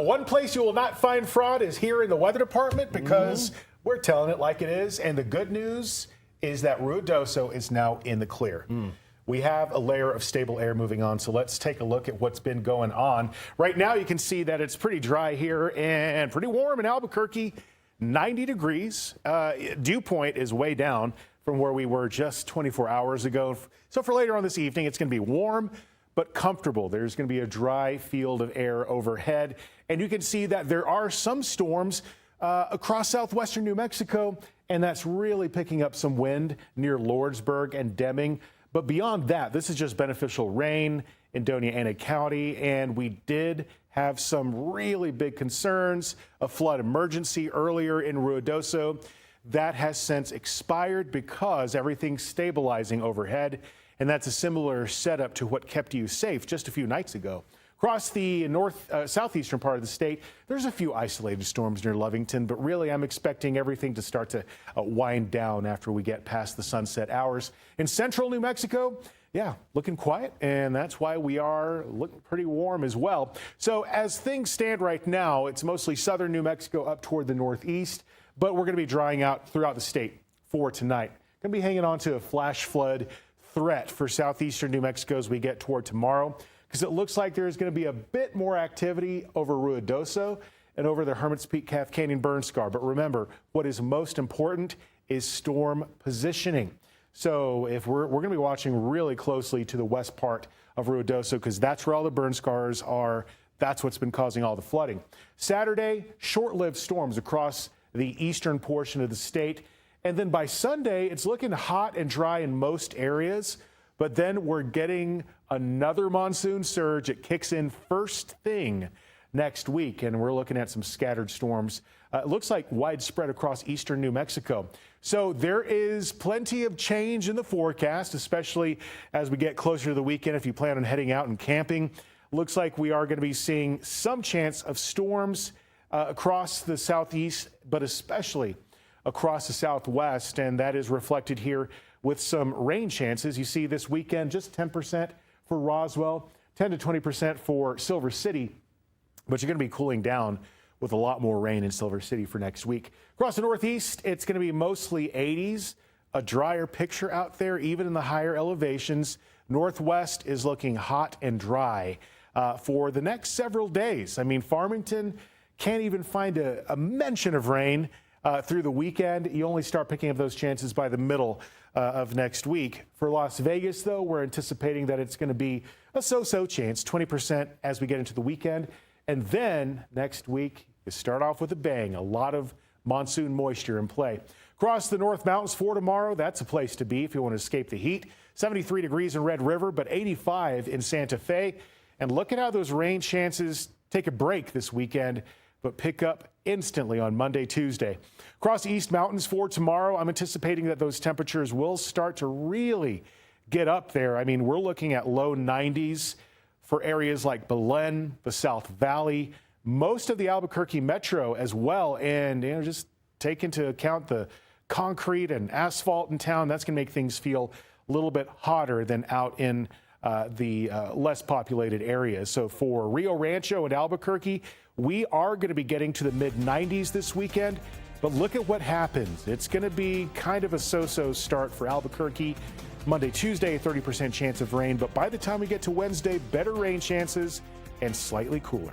one place you will not find fraud is here in the weather department because we're telling it like it is. And the good news is that Ruidoso is now in the clear. We have a layer of stable air moving on, so let's take a look at what's been going on. Right now, you can see that it's pretty dry here and pretty warm in Albuquerque, 90 degrees. Dew point is way down from where we were just 24 hours ago. So for later on this evening, it's going to be warm but comfortable. There's going to be a dry field of air overhead, and you can see that there are some storms across southwestern New Mexico, and that's really picking up some wind near Lordsburg and Deming. But beyond that, this is just beneficial rain in Doña Ana County, and we did have some really big concerns, a flood emergency earlier in Ruidoso. That has since expired because everything's stabilizing overhead, and that's a similar setup to what kept you safe just a few nights ago. Across the southeastern part of the state, there's a few isolated storms near Lovington, but really I'm expecting everything to start to wind down after we get past the sunset hours. In central New Mexico, yeah, looking quiet, and that's why we are looking pretty warm as well. So as things stand right now, it's mostly southern New Mexico up toward the northeast, but we're going to be drying out throughout the state for tonight. Going to be hanging on to a flash flood threat for southeastern New Mexico as we get toward tomorrow, because it looks like there's going to be a bit more activity over Ruidoso and over the Hermit's Peak Calf Canyon burn scar. But remember, what is most important is storm positioning. So if we're going to be watching really closely to the west part of Ruidoso, because that's where all the burn scars are. That's what's been causing all the flooding. Saturday, short-lived storms across the eastern portion of the state. And then by Sunday, it's looking hot and dry in most areas. But then we're getting another monsoon surge. It kicks in first thing next week, and we're looking at some scattered storms. It looks like widespread across eastern New Mexico. So there is plenty of change in the forecast, especially as we get closer to the weekend. If you plan on heading out and camping, looks like we are going to be seeing some chance of storms across the southeast, but especially across the southwest, and that is reflected here with some rain chances. You see this weekend, just 10% for Roswell, 10 to 20% for Silver City, but you're going to be cooling down with a lot more rain in Silver City for next week. Across the northeast, it's going to be mostly 80s, a drier picture out there, even in the higher elevations. Northwest is looking hot and dry for the next several days. I mean, Farmington can't even find a mention of rain through the weekend. You only start picking up those chances by the middle of next week. For Las Vegas, though, we're anticipating that it's going to be a so-so chance, 20% as we get into the weekend. And then next week, you start off with a bang, a lot of monsoon moisture in play. Across the North Mountains for tomorrow, that's a place to be if you want to escape the heat. 73 degrees in Red River, but 85 in Santa Fe. And look at how those rain chances take a break this weekend, but pick up instantly on Monday, Tuesday. Across the East Mountains for tomorrow, I'm anticipating that those temperatures will start to really get up there. I mean, we're looking at low 90s for areas like Belen, the South Valley, most of the Albuquerque metro as well. And just take into account the concrete and asphalt in town. That's going to make things feel a little bit hotter than out in the less populated areas. So for Rio Rancho and Albuquerque, we are going to be getting to the mid-90s this weekend. But look at what happens. It's going to be kind of a so-so start for Albuquerque. Monday, Tuesday, 30% chance of rain. But by the time we get to Wednesday, better rain chances and slightly cooler.